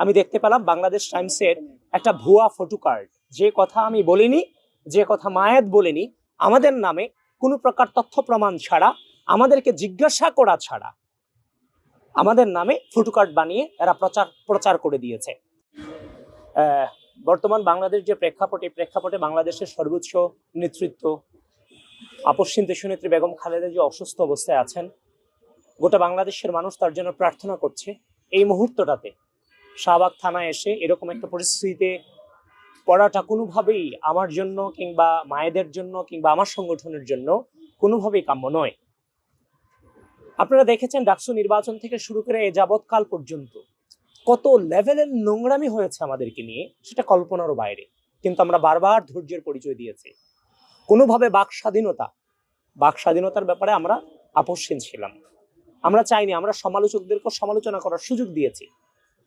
আমি দেখতে পেলাম বাংলাদেশ টাইমসের একটা ভুয়া ফটো কার্ড। যে কথা আমি বলিনি, যে কথা মায়াত বলিনি, আমাদের নামে কোনো প্রকার তথ্য প্রমাণ ছাড়া, আমাদেরকে জিজ্ঞাসা করা ছাড়া আমাদের নামে ফটো কার্ড বানিয়ে এরা প্রচার করে দিয়েছে। বর্তমান বাংলাদেশ যে প্রেক্ষাপটে বাংলাদেশের সর্বোচ্চ নেতৃত্ব আপসহীন দেশনেত্রী বেগম খালেদা যে অসুস্থ অবস্থায় আছেন, গোটা বাংলাদেশের মানুষ তার জন্য প্রার্থনা করছে। এই মুহূর্তটাতে শাহবাগ থানায় এসে এরকম একটা পরিস্থিতিতে পড়াটা কোনোভাবেই আমার জন্য কিংবা মায়েদের জন্য কিংবা আমার সংগঠনের জন্য কোনোভাবেই কাম্য নয়। আপনারা দেখেছেন ডাকসু নির্বাচন থেকে শুরু করে এ যাবৎকাল পর্যন্ত কত লেভেলের নোংরামি হয়েছে আমাদেরকে নিয়ে, সেটা কল্পনারও বাইরে। কিন্তু আমরা বারবার ধৈর্যের পরিচয় দিয়েছি। কোনোভাবে বাক স্বাধীনতার ব্যাপারে আমরা আপসহীন ছিলাম। আমরা চাইনি, আমরা সমালোচকদেরকে সমালোচনা করার সুযোগ দিয়েছি।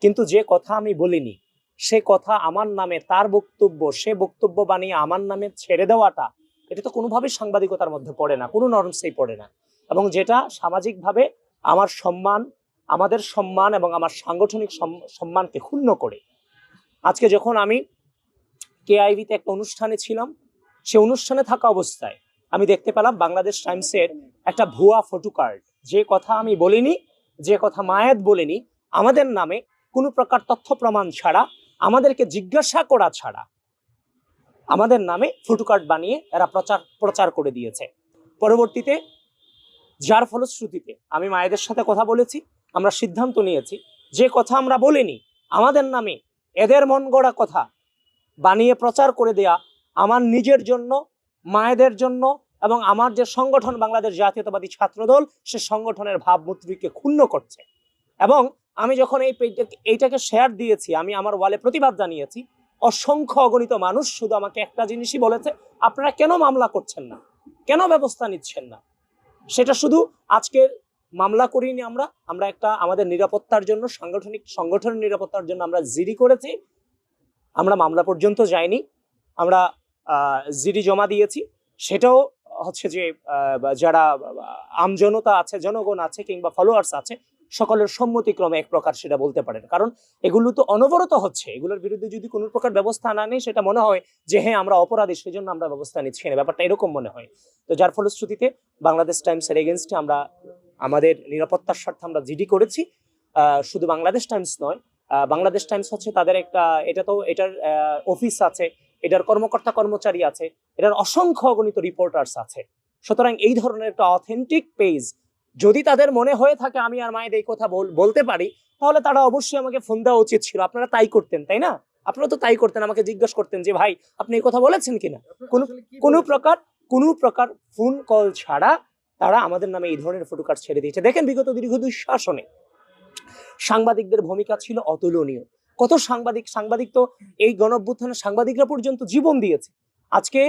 কিন্তু যে কথা আমি বলিনি, সে কথা আমার নামে তার বক্তব্য, সে বক্তব্য বানিয়ে আমার নামে ছেড়ে দেওয়াটা, এটা তো কোনোভাবেই সাংবাদিকতার মধ্যে পড়ে না, কোনো নর্মসেই পড়ে না। এবং যেটা সামাজিকভাবে আমার সম্মান, আমাদের সম্মান এবং আমার সাংগঠনিক সম্মানকে ক্ষুণ্ণ করে। আজকে যখন আমি কেআইভিতে একটা অনুষ্ঠানে ছিলাম, সে অনুষ্ঠানে থাকা অবস্থায় আমি দেখতে পেলাম বাংলাদেশ টাইমসের একটা ভুয়া ফটো কার্ড। যে কথা আমি বলিনি, যে কথা মায়াত বলিনি, আমাদের নামে কোনো প্রকার তথ্য প্রমাণ ছাড়া, আমাদেরকে জিজ্ঞাসা করা ছাড়া আমাদের নামে ফটো কার্ড বানিয়ে এরা প্রচার করে দিয়েছে। পরবর্তীতে যার ফলশ্রুতিতে আমি মায়েদের সাথে কথা বলেছি, আমরা সিদ্ধান্ত নিয়েছি যে কথা আমরা বলিনি, আমাদের নামে এদের মন গড়া কথা বানিয়ে প্রচার করে দেয়া আমার নিজের জন্য, মায়েদের জন্য এবং আমার যে সংগঠন বাংলাদেশ জাতীয়তাবাদী ছাত্রদল, সে সংগঠনের ভাবমূর্তিকে ক্ষুণ্ণ করছে। এবং আমি যখন এইটাকে শেয়ার দিয়েছি, আমি আমার ওয়ালে প্রতিবাদ জানিয়েছি, অসংখ্য অগণিত মানুষ শুধু আমাকে একটা জিনিসই বলেছে, আপনারা কেন মামলা করছেন না, কেন ব্যবস্থা নিচ্ছেন না। সেটা শুধু আজকের মামলা করিনি, আমরা একটা আমাদের নিরাপত্তার জন্য, সংগঠনের নিরাপত্তার জন্য আমরা জিডি করেছি। আমরা মামলা পর্যন্ত যাইনি, আমরা জিডি জমা দিয়েছি। সেটাও হচ্ছে যে যারা আমজনতা আছে, জনগণ আছে কিংবা ফলোয়ার্স আছে, সকলের সম্মতিক্রমে এক প্রকার সেটা বলতে পারেন। কারণ এগুলো তো অনবরত হচ্ছে, এগুলোর বিরুদ্ধে যদি কোনো প্রকার ব্যবস্থা না নেই, সেটা মনে হয় যে হ্যাঁ আমরা অপরাধী, সেই জন্য আমরা ব্যবস্থা নিচ্ছি না, ব্যাপারটা এরকম মনে হয়। তো যার ফলশ্রুতিতে বাংলাদেশ টাইমসের এগেনস্টে আমরা আমাদের নিরাপত্তার স্বার্থে আমরা জিডি করেছি। শুধু বাংলাদেশ টাইমস নয়, বাংলাদেশ টাইমস হচ্ছে তাদের একটা, এটার অফিস আছে, এটার কর্মকর্তা কর্মচারী আছে, এটার অসংখ্য অগণিত রিপোর্টার্স আছে। সুতরাং এই ধরনের একটা অথেন্টিক পেজ যদি তাদের মনে হয়ে থাকে আমি আর মায়ের এই কথা বলতে পারি, তাহলে তারা অবশ্যই আমাকে ফোন দেওয়া উচিত ছিল। আপনারা তাই করতেন, তাই না? আপনারা তো তাই করতেন, আমাকে জিজ্ঞাসা করতেন যে ভাই আপনি এই কথা বলেছেন কিনা। কোনো প্রকার ফোন কল ছাড়া তারা আমাদের নামে এই ধরনের ফটো কার্ড ছেড়ে দিয়েছে। দেখেন, বিগত দীর্ঘ দুঃশাসনে সাংবাদিকদের ভূমিকা ছিল অতুলনীয়। কত সাংবাদিক তো এই গণঅভ্যুত্থানের সাংবাদিকরা পর্যন্ত জীবন দিয়েছে। আজকে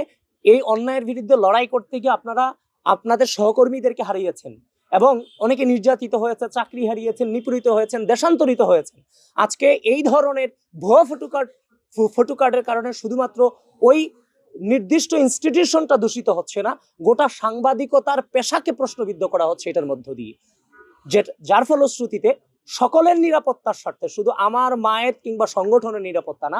এই অন্যায়ের বিরুদ্ধে লড়াই করতে গিয়ে আপনারা আপনাদের সহকর্মীদেরকে হারিয়েছেন এবং অনেকে নির্যাতিত হয়েছে, চাকরি হারিয়েছেন, নিপীড়িত হয়েছেন, দেশান্তরিত হয়েছেন। আজকে এই ধরনের ভুয়া ফটো কার্ডের কারণে শুধুমাত্র ওই নির্দিষ্ট ইনস্টিটিউশনটা দূষিত হচ্ছে না, গোটা সাংবাদিকতার পেশাকে প্রশ্নবিদ্ধ করা হচ্ছে এটার মধ্য দিয়ে। যার ফলশ্রুতিতে সকলের নিরাপত্তার স্বার্থে, শুধু আমার মায়ের কিংবা সংগঠনের নিরাপত্তা না,